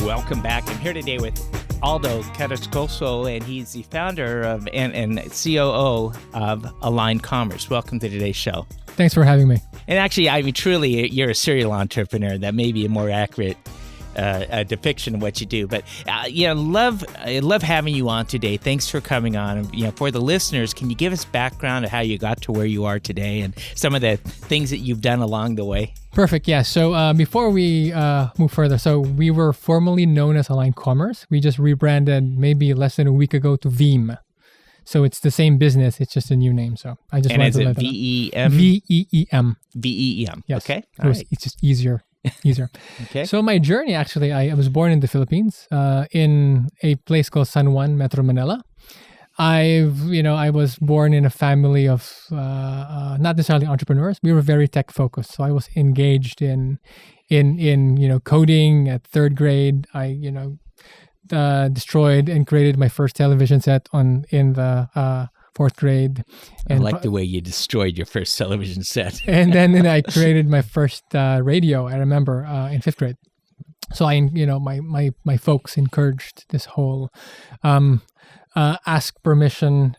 Welcome back. I'm here today with Aldo Carrascoso, and he's the founder of and COO of Aligned Commerce. Welcome to today's show. Thanks for having me. And actually, I mean, truly, you're a serial entrepreneur. That may be a more accurate depiction of what you do. But I love having you on today. Thanks for coming on. For the listeners, can you give us background of how you got to where you are today and some of the things that you've done along the way? Perfect. Yeah. So before we move further, so we were formerly known as Aligned Commerce. We just rebranded maybe less than a week ago to Veem. So it's the same business. It's just a new name. So I just wanted to let VEM? VEEM. VEM. Yes. Okay. It's just easier. Okay. So my journey, actually, I was born in the Philippines, in a place called San Juan, Metro Manila. I was born in a family of not necessarily entrepreneurs. We were very tech focused. So I was engaged in coding at third grade. I destroyed and created my first television set in the fourth grade. And I like the way you destroyed your first television set. and then I created my first radio, I remember, in fifth grade. So my folks encouraged this whole ask permission,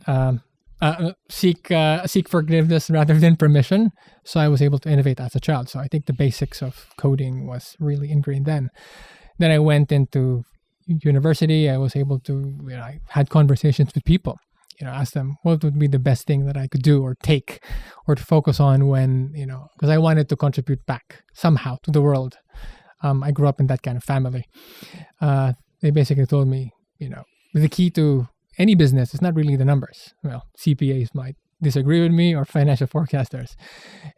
seek forgiveness rather than permission. So I was able to innovate as a child. So I think the basics of coding was really ingrained then. Then I went into university. I was able to, I had conversations with people. Ask them what would be the best thing that I could do or take or to focus on when, because I wanted to contribute back somehow to the world. I grew up in that kind of family. They basically told me, the key to any business is not really the numbers. Well, CPAs might disagree with me or financial forecasters.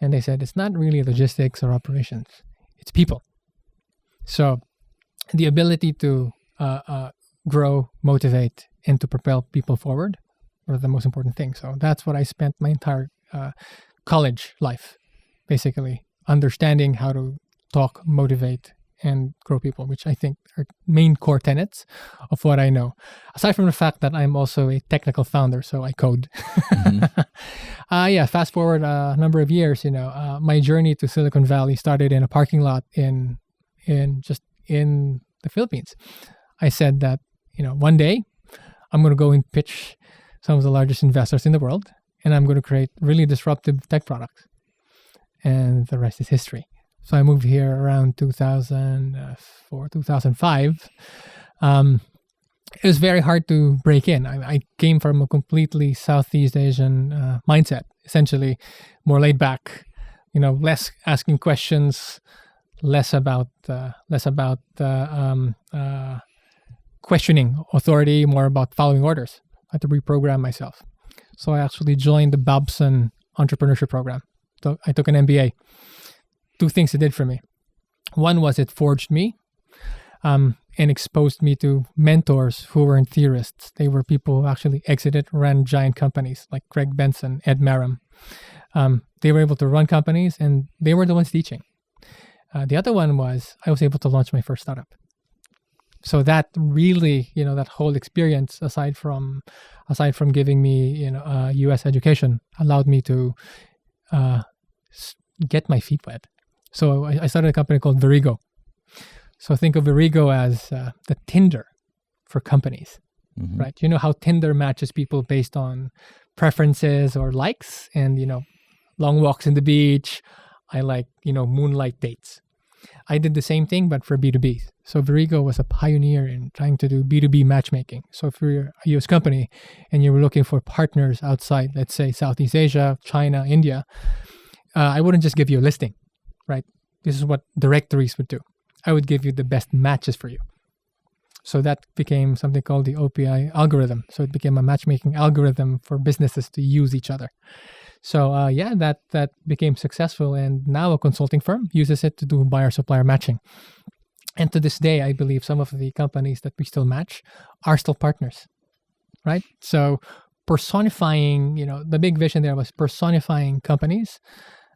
And they said, it's not really logistics or operations. It's people. So the ability to grow, motivate, and to propel people forward were the most important thing. So that's what I spent my entire college life, basically understanding how to talk, motivate, and grow people, which I think are main core tenets of what I know. Aside from the fact that I'm also a technical founder, so I code. Mm-hmm. Fast forward a number of years, my journey to Silicon Valley started in a parking lot in the Philippines. I said that, one day I'm going to go and pitch some of the largest investors in the world, and I'm going to create really disruptive tech products. And the rest is history. So I moved here around 2004, 2005. It was very hard to break in. I came from a completely Southeast Asian mindset, essentially more laid back, less asking questions, less about questioning authority, more about following orders. I had to reprogram myself. So I actually joined the Babson entrepreneurship program. So I took an MBA. Two things it did for me. One was it forged me and exposed me to mentors who weren't theorists. They were people who actually exited, ran giant companies like Greg Benson, Ed Maram. They were able to run companies and they were the ones teaching. The other one was I was able to launch my first startup. So that really, that whole experience, aside from giving me, a U.S. education, allowed me to get my feet wet. So I started a company called Verigo. So think of Verigo as the Tinder for companies, mm-hmm. right? You know how Tinder matches people based on preferences or likes, and long walks in the beach. I like moonlight dates. I did the same thing, but for B2B. So Verigo was a pioneer in trying to do B2B matchmaking. So if you're a US company and you were looking for partners outside, let's say Southeast Asia, China, India, I wouldn't just give you a listing, right? This is what directories would do. I would give you the best matches for you. So that became something called the OPI algorithm. So it became a matchmaking algorithm for businesses to use each other. So that became successful, and now a consulting firm uses it to do buyer-supplier matching. And to this day, I believe some of the companies that we still match are still partners, right? So personifying, the big vision there was personifying companies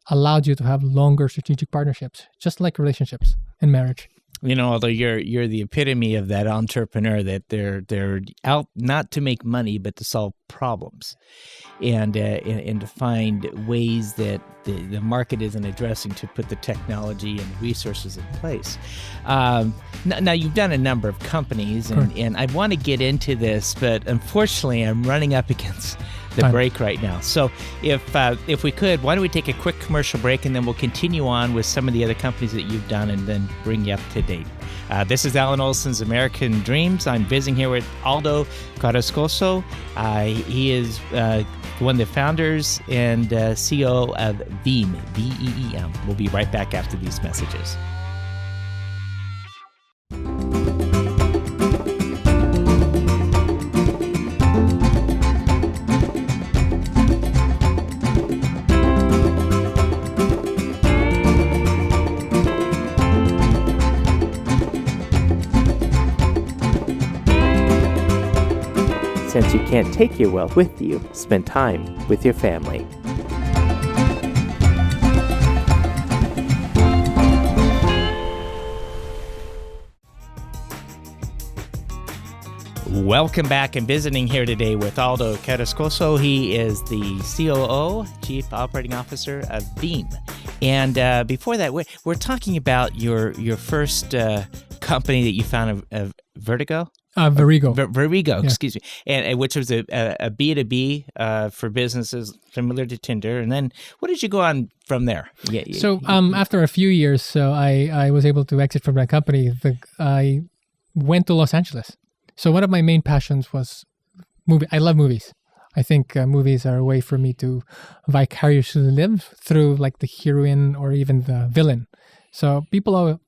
allowed you to have longer strategic partnerships, just like relationships in marriage. Although you're the epitome of that entrepreneur that they're out not to make money but to solve problems, and to find ways that the market isn't addressing to put the technology and resources in place. Now Now you've done a number of companies, and I want to get into this, but unfortunately, I'm running up against the break right now. So if we could, why don't we take a quick commercial break, and then we'll continue on with some of the other companies that you've done, and then bring you up to date. This is Alan Olsen's American Dreams. I'm visiting here with Aldo Carrascoso. He is one of the founders and CEO of Veem, V-E-E-M. We'll be right back after these messages. Since you can't take your wealth with you, spend time with your family. Welcome back. I'm visiting here today with Aldo Carrascoso. He is the COO, Chief Operating Officer of Veem. And before that, we're talking about your first company that you found, Vertigo? Verigo. Verigo, excuse me, and which was a B2B for businesses similar to Tinder. And then what did you go on from there? So after a few years, I was able to exit from that company. I went to Los Angeles. So one of my main passions was movie. I love movies. I think movies are a way for me to vicariously live through like the heroine or even the villain. So people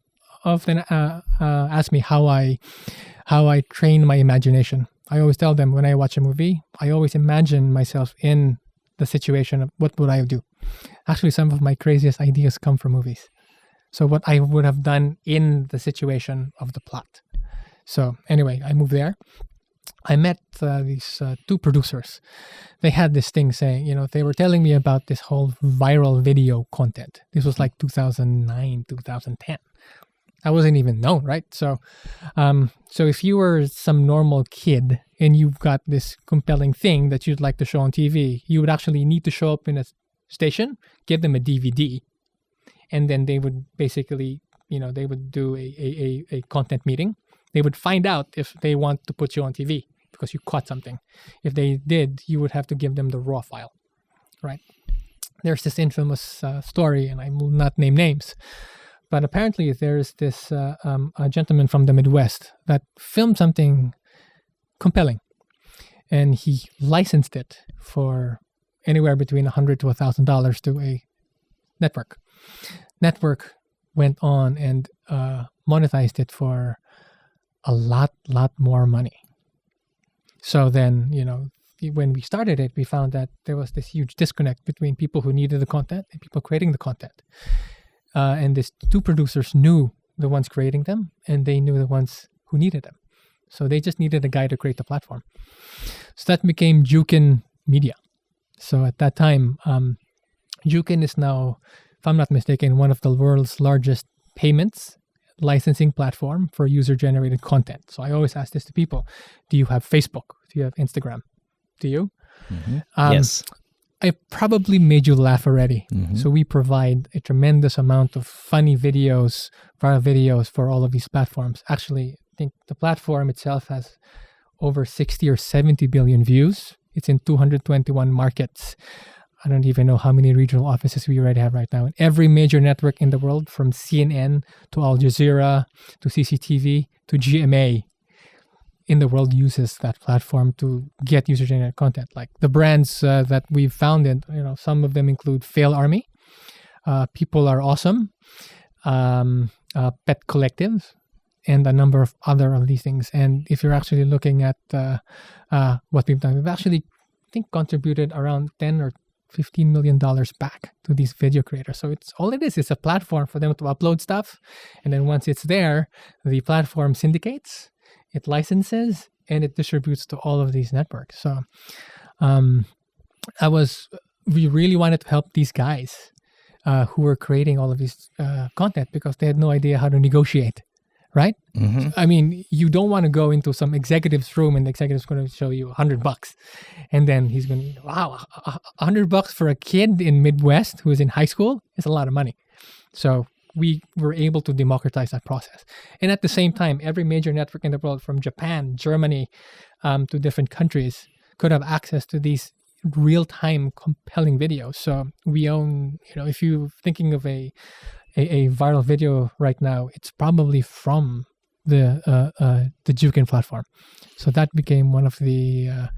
often ask me how I train my imagination. I always tell them when I watch a movie, I always imagine myself in the situation of what would I do. Actually, some of my craziest ideas come from movies. So what I would have done in the situation of the plot. So anyway, I moved there. I met these two producers. They had this thing saying, they were telling me about this whole viral video content. This was like 2009, 2010. I wasn't even known, right? So if you were some normal kid and you've got this compelling thing that you'd like to show on TV, you would actually need to show up in a station, give them a DVD, and then they would basically, they would do a content meeting. They would find out if they want to put you on TV because you caught something. If they did, you would have to give them the raw file, right? There's this infamous story, and I will not name names. But apparently there's this a gentleman from the Midwest that filmed something compelling. And he licensed it for anywhere between $100 to $1,000 to a network. Network went on and monetized it for a lot more money. So then, when we started it, we found that there was this huge disconnect between people who needed the content and people creating the content. And these two producers knew the ones creating them, and they knew the ones who needed them. So they just needed a guy to create the platform. So that became Jukin Media. So at that time, Jukin is now, if I'm not mistaken, one of the world's largest payments licensing platform for user-generated content. So I always ask this to people. Do you have Facebook? Do you have Instagram? Do you? Mm-hmm. Yes. I probably made you laugh already. Mm-hmm. So we provide a tremendous amount of funny videos, viral videos for all of these platforms. Actually, I think the platform itself has over 60 or 70 billion views. It's in 221 markets. I don't even know how many regional offices we already have right now. In every major network in the world, from CNN to Al Jazeera to CCTV to GMA in the world uses that platform to get user-generated content. Like the brands that we've founded, some of them include Fail Army, People Are Awesome, Pet Collective, and a number of other of these things. And if you're actually looking at what we've done, we've actually, I think, contributed around $10 or $15 million back to these video creators. So all it is a platform for them to upload stuff. And then once it's there, the platform syndicates, it licenses, and it distributes to all of these networks. So we really wanted to help these guys who were creating all of this content because they had no idea how to negotiate, right? Mm-hmm. I mean, you don't want to go into some executive's room and the executive's going to show you $100. And then he's going to, wow, $100 for a kid in Midwest who is in high school is a lot of money. So we were able to democratize that process. And at the same time, every major network in the world, from Japan, Germany, to different countries, could have access to these real-time compelling videos. So we own, if you're thinking of a viral video right now, it's probably from the Jukin platform. So that became one of the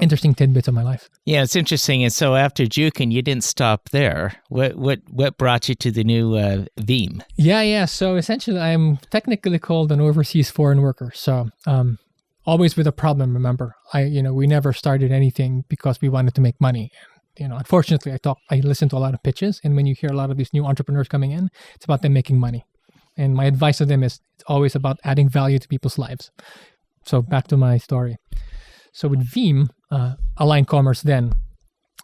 interesting tidbits of my life. Yeah, it's interesting. And so after Jukin, you didn't stop there. What brought you to the new Veem? Yeah. So essentially, I'm technically called an overseas foreign worker. So always with a problem. Remember, we never started anything because we wanted to make money. Unfortunately, I listen to a lot of pitches, and when you hear a lot of these new entrepreneurs coming in, it's about them making money. And my advice to them is it's always about adding value to people's lives. So back to my story. So with Veem, Align Commerce, then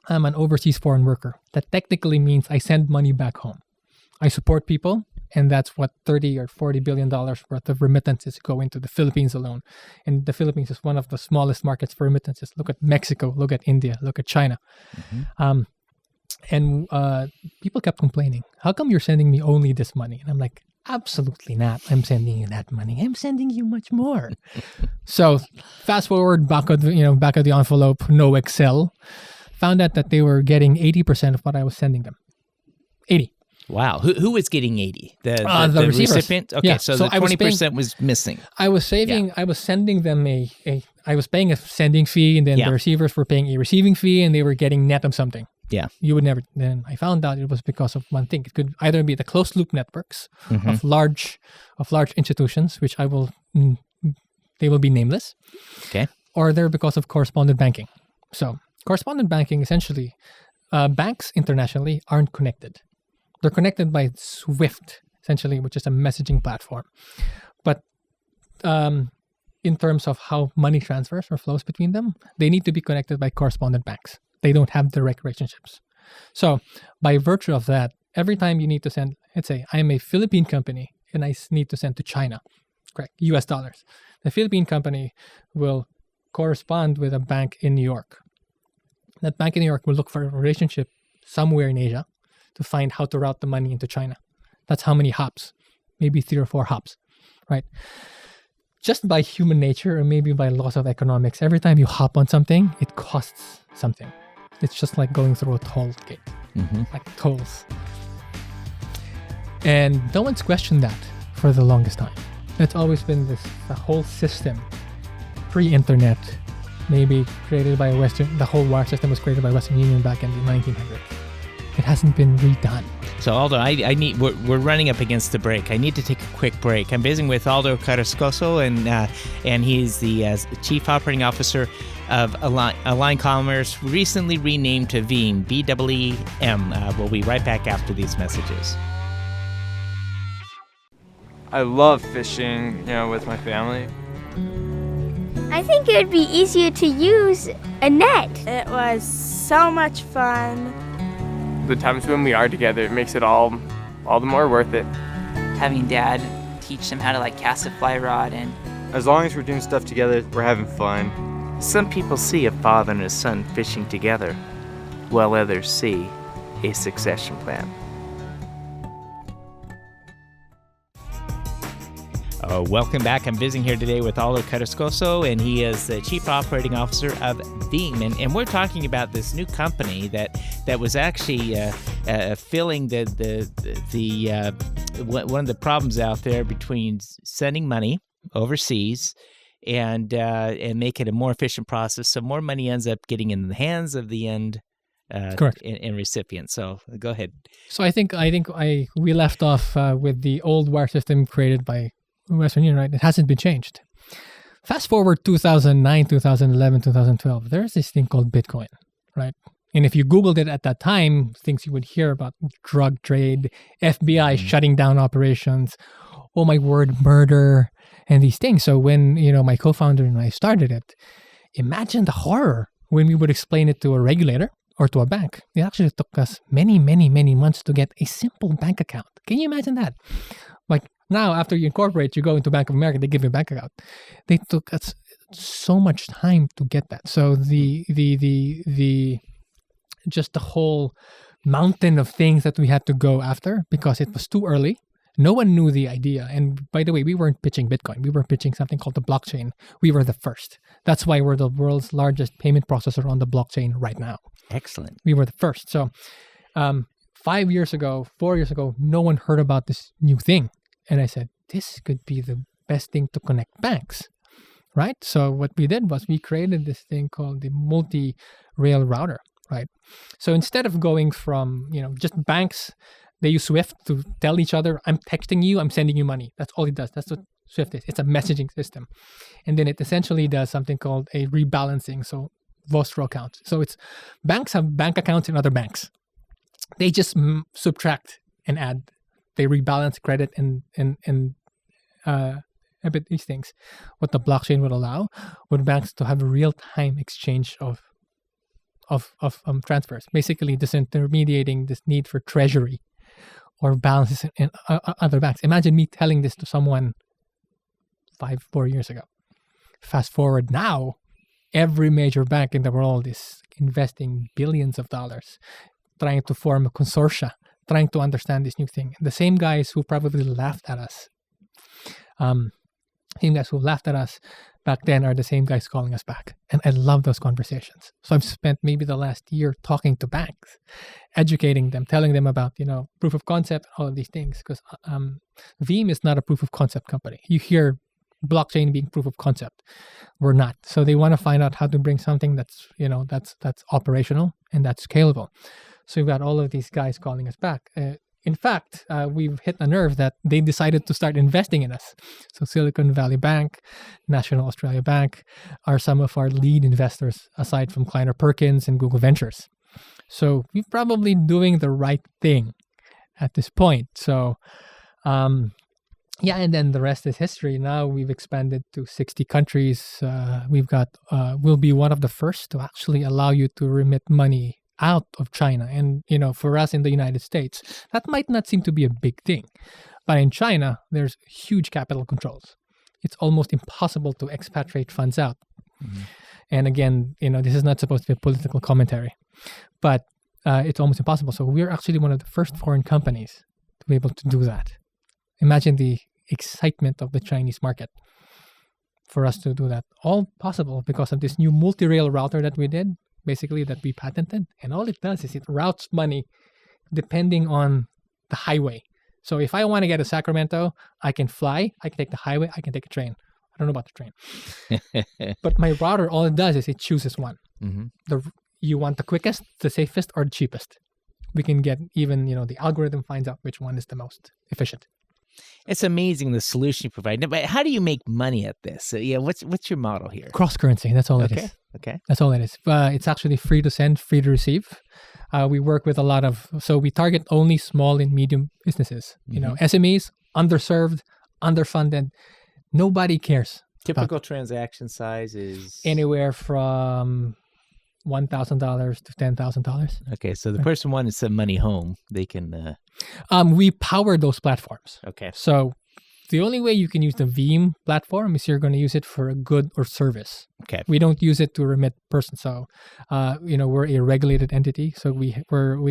I'm an overseas foreign worker. That technically means I send money back home. I support people, and that's what $30 or $40 billion worth of remittances go into the Philippines alone. And the Philippines is one of the smallest markets for remittances. Look at Mexico, look at India, look at China. Mm-hmm. And people kept complaining, how come you're sending me only this money? And I'm like, absolutely not. I'm sending you that money. I'm sending you much more. So fast forward back of the envelope, no Excel, found out that they were getting 80% of what I was sending them. 80. Wow. Who was getting 80? The recipient? Okay, yeah. so the 20% was missing. I was saving, I was sending them I was paying a sending fee, and then the receivers were paying a receiving fee, and they were getting net of something. Yeah. You would never, then I found out it was because of one thing. It could either be the closed loop networks of large institutions, which they will be nameless. Okay. Or they're because of correspondent banking. So correspondent banking, essentially, banks internationally aren't connected. They're connected by SWIFT, essentially, which is a messaging platform. But in terms of how money transfers or flows between them, they need to be connected by correspondent banks. They don't have direct relationships. So by virtue of that, every time you need to send, let's say I am a Philippine company and I need to send to China, correct, US dollars. The Philippine company will correspond with a bank in New York. That bank in New York will look for a relationship somewhere in Asia to find how to route the money into China. That's how many hops, maybe 3 or 4 hops, right? Just by human nature, or maybe by laws of economics, every time you hop on something, it costs something. It's just like going through a toll gate, like tolls. And no one's questioned that for the longest time. It's always been the whole system, pre-internet, maybe created by the whole wire system was created by Western Union back in the 1900s. It hasn't been redone. So Aldo, we're running up against the break. I need to take a quick break. I'm visiting with Aldo Carrascoso, and he's the Chief Operating Officer of Align Commerce, recently renamed to Veem, BEEM. We'll be right back after these messages. I love fishing, with my family. I think it would be easier to use a net. It was so much fun. The times when we are together, it makes it all the more worth it. Having Dad teach them how to cast a fly rod, and as long as we're doing stuff together, we're having fun. Some people see a father and a son fishing together, while others see a succession plan. Welcome back. I'm visiting here today with Aldo Carrascoso, and he is the Chief Operating Officer of Veem. And we're talking about this new company that was actually filling one of the problems out there between sending money overseas and make it a more efficient process, so more money ends up getting in the hands of the end correct and recipient. So go ahead. So I think we left off with the old wire system created by Western Union, right? It hasn't been changed. Fast forward 2009, 2011, 2012, there's this thing called Bitcoin, right? And if you Googled it at that time, things you would hear about drug trade, FBI shutting down operations, oh my word, murder, and these things. So when, my co-founder and I started it, imagine the horror when we would explain it to a regulator or to a bank. It actually took us many, many, many months to get a simple bank account. Can you imagine that? Now, after you incorporate, you go into Bank of America, they give you a bank account. They took us so much time to get that. So just the whole mountain of things that we had to go after because it was too early. No one knew the idea. And by the way, we weren't pitching Bitcoin. We were pitching something called the blockchain. We were the first. That's why we're the world's largest payment processor on the blockchain right now. Excellent. We were the first. So 4 years ago, no one heard about this new thing. And I said, this could be the best thing to connect banks, right? So what we did was we created this thing called the multi-rail router, right? So instead of going from, just banks, they use Swift to tell each other, I'm texting you, I'm sending you money. That's all it does. That's what Swift is. It's a messaging system. And then it essentially does something called a rebalancing. So vostro accounts. So it's banks have bank accounts in other banks. They just subtract and add. They rebalance credit and these things. What the blockchain would allow would banks to have a real-time exchange of transfers. Basically, disintermediating this need for treasury or balances in other banks. Imagine me telling this to someone 4 years ago. Fast forward now, every major bank in the world is investing billions of dollars trying to form a consortia, trying to understand this new thing. The same guys who probably laughed at us, back then are the same guys calling us back. And I love those conversations. So I've spent maybe the last year talking to banks, educating them, telling them about, proof of concept, all of these things. Because Veem is not a proof of concept company. You hear blockchain being proof of concept. We're not. So they want to find out how to bring something that's, that's operational and that's scalable. So we've got all of these guys calling us back. In fact, we've hit a nerve that they decided to start investing in us. So Silicon Valley Bank, National Australia Bank are some of our lead investors, aside from Kleiner Perkins and Google Ventures. So we're probably doing the right thing at this point. So, and then the rest is history. Now we've expanded to 60 countries. We'll be one of the first to actually allow you to remit money out of China. And, for us in the United States, that might not seem to be a big thing. But in China, there's huge capital controls. It's almost impossible to expatriate funds out. Mm-hmm. And again, this is not supposed to be a political commentary, but it's almost impossible. So we're actually one of the first foreign companies to be able to do that. Imagine the excitement of the Chinese market for us to do that. All possible because of this new multi-rail router that we did, basically that we patented. And all it does is it routes money depending on the highway. So if I want to get to Sacramento, I can fly, I can take the highway, I can take a train. I don't know about the train. But my router, all it does is it chooses one. Mm-hmm. You want the quickest, the safest, or the cheapest. We can get even, the algorithm finds out which one is the most efficient. It's amazing the solution you provide. But how do you make money at this? So, what's your model here? Cross-currency, that's all it is. Okay. That's all it is. It's actually free to send, free to receive. We work with so we target only small and medium businesses. Mm-hmm. SMEs, underserved, underfunded. Nobody cares. Typical transaction size is? Anywhere from $1,000 to $10,000. Okay, so the person wanted to send money home. They can... We power those platforms. Okay. So the only way you can use the Veem platform is you're going to use it for a good or service. Okay. We don't use it to remit person. So, we're a regulated entity. So we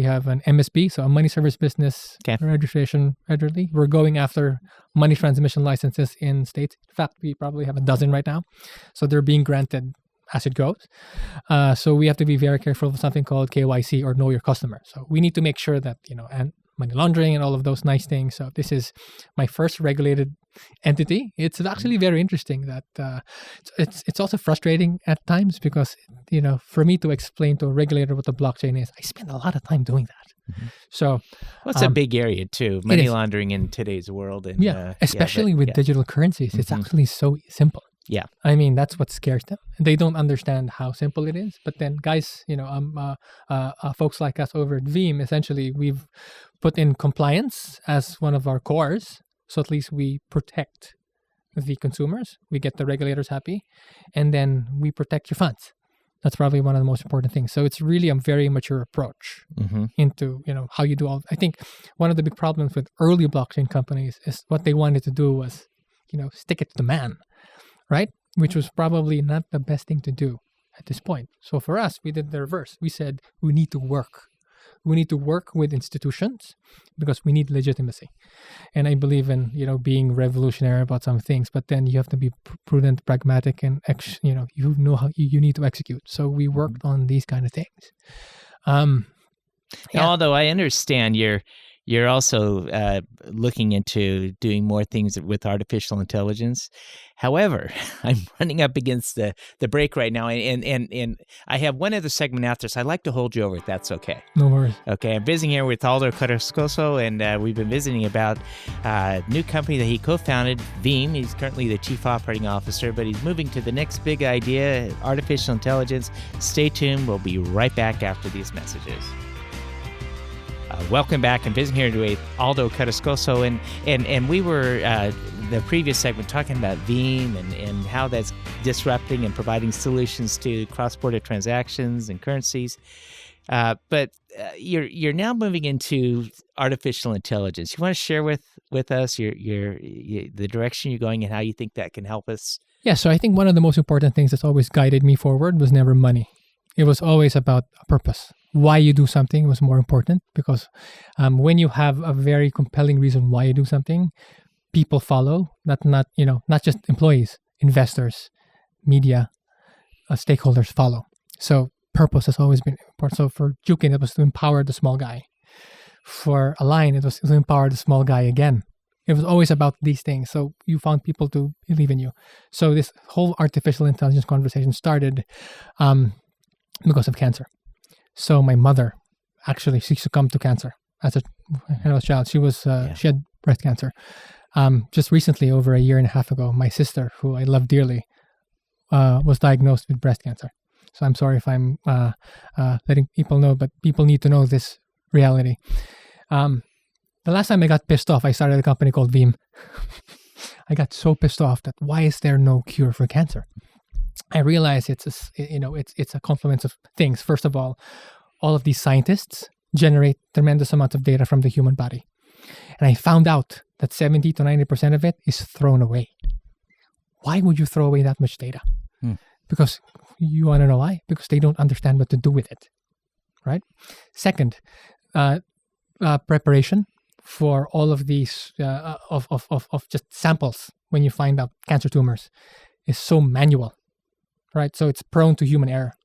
have an MSB, so a money service business registration federally. We're going after money transmission licenses in states. In fact, we probably have a dozen right now. So they're being granted as it goes. So we have to be very careful of something called KYC or know your customer. So we need to make sure that, and money laundering and all of those nice things. So this is my first regulated entity. It's actually very interesting that it's also frustrating at times because, for me to explain to a regulator what the blockchain is, I spend a lot of time doing that. Mm-hmm. So it's a big area too, money laundering in today's world. And, especially with digital currencies. Mm-hmm. It's actually so simple. Yeah. I mean, that's what scares them. They don't understand how simple it is. But then guys, folks like us over at Veem, essentially, we've put in compliance as one of our cores. So at least we protect the consumers. We get the regulators happy. And then we protect your funds. That's probably one of the most important things. So it's really a very mature approach into, how you do all. I think one of the big problems with early blockchain companies is what they wanted to do was, stick it to the man. Right? Which was probably not the best thing to do at this point. So for us, we did the reverse. We said, we need to work We need to work with institutions because we need legitimacy. And I believe in, being revolutionary about some things, but then you have to be prudent, pragmatic, and you know how you need to execute. So we worked on these kind of things. Although I understand you're also looking into doing more things with artificial intelligence. However, I'm running up against the break right now, and I have one other segment after, so I'd like to hold you over if that's okay. No worries. Okay, I'm visiting here with Aldo Carrascoso, and we've been visiting about a new company that he co-founded, Veem. He's currently the Chief Operating Officer, but he's moving to the next big idea, artificial intelligence. Stay tuned. We'll be right back after these messages. Welcome back. I'm visiting here with Aldo Carrascoso, and we were the previous segment talking about Veem and how that's disrupting and providing solutions to cross-border transactions and currencies. But you're now moving into artificial intelligence. You want to share with us the direction you're going and how you think that can help us? Yeah. So I think one of the most important things that's always guided me forward was never money. It was always about a purpose. Why you do something was more important, because when you have a very compelling reason why you do something, people follow. Not just employees, investors, media, stakeholders follow. So purpose has always been important. So for Jukin, it was to empower the small guy. For Align, it was to empower the small guy again. It was always about these things. So you found people to believe in you. So this whole artificial intelligence conversation started because of cancer. So my mother, actually, she succumbed to cancer as a child. She had breast cancer. Just recently, over a year and a half ago, my sister, who I love dearly, was diagnosed with breast cancer. So I'm sorry if I'm letting people know, but people need to know this reality. The last time I got pissed off, I started a company called Veem. I got so pissed off that why is there no cure for cancer? I realize it's a confluence of things. First of all of these scientists generate tremendous amounts of data from the human body. And I found out that 70 to 90% of it is thrown away. Why would you throw away that much data? Because you want to know why? Because they don't understand what to do with it, right? Second, preparation for all of these of just samples when you find out cancer tumors is so manual. Right, so it's prone to human error.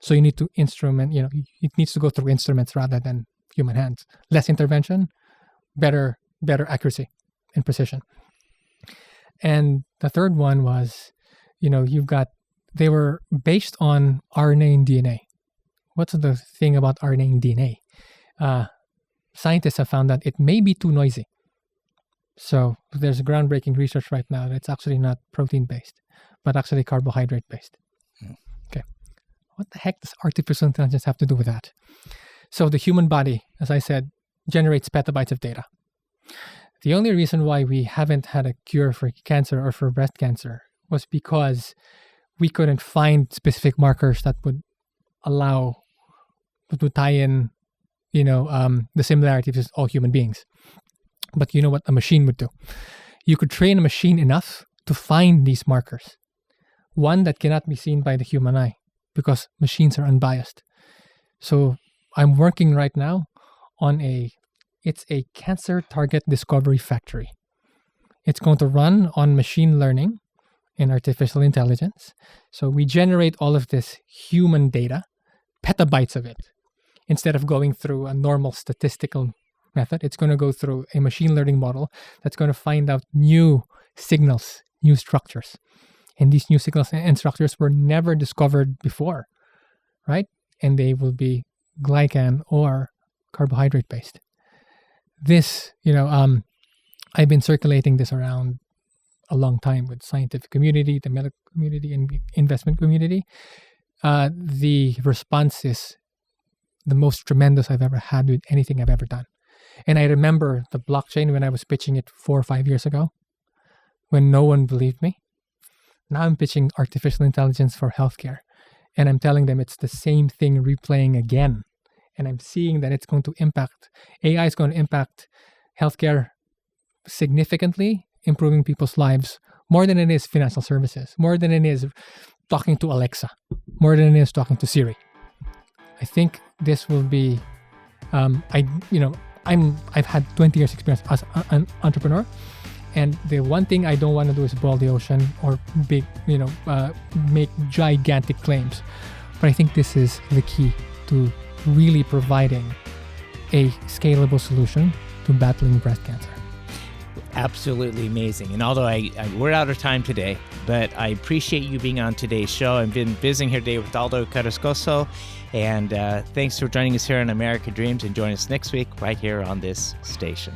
So you need to instrument. It needs to go through instruments rather than human hands. Less intervention, better accuracy and precision. And the third one was, they were based on RNA and DNA. What's the thing about RNA and DNA? Scientists have found that it may be too noisy. So there's groundbreaking research right now that's actually not protein-based, but actually carbohydrate-based. Okay. What the heck does artificial intelligence have to do with that? So the human body, as I said, generates petabytes of data. The only reason why we haven't had a cure for cancer or for breast cancer was because we couldn't find specific markers that would allow to tie in, the similarities of all human beings. But you know what a machine would do? You could train a machine enough to find these markers. One that cannot be seen by the human eye, because machines are unbiased. So I'm working right now on it's a cancer target discovery factory. It's going to run on machine learning and artificial intelligence. So we generate all of this human data, petabytes of it. Instead of going through a normal statistical method, it's going to go through a machine learning model that's going to find out new signals, new structures. And these new signals and structures were never discovered before, right? And they will be glycan or carbohydrate based. This, I've been circulating this around a long time with scientific community, the medical community, and investment community. The response is the most tremendous I've ever had with anything I've ever done. And I remember the blockchain when I was pitching it 4 or 5 years ago, when no one believed me. Now I'm pitching artificial intelligence for healthcare, and I'm telling them it's the same thing replaying again. And I'm seeing that it's going to impact, AI is going to impact healthcare significantly, improving people's lives more than it is financial services, more than it is talking to Alexa, more than it is talking to Siri. I think this will be I've had 20 years experience as an entrepreneur, and the one thing I don't want to do is boil the ocean or make gigantic claims. But I think this is the key to really providing a scalable solution to battling breast cancer. Absolutely amazing. And although we're out of time today, but I appreciate you being on today's show. I've been visiting here today with Aldo Carrascoso, and thanks for joining us here on America Dreams, and join us next week right here on this station.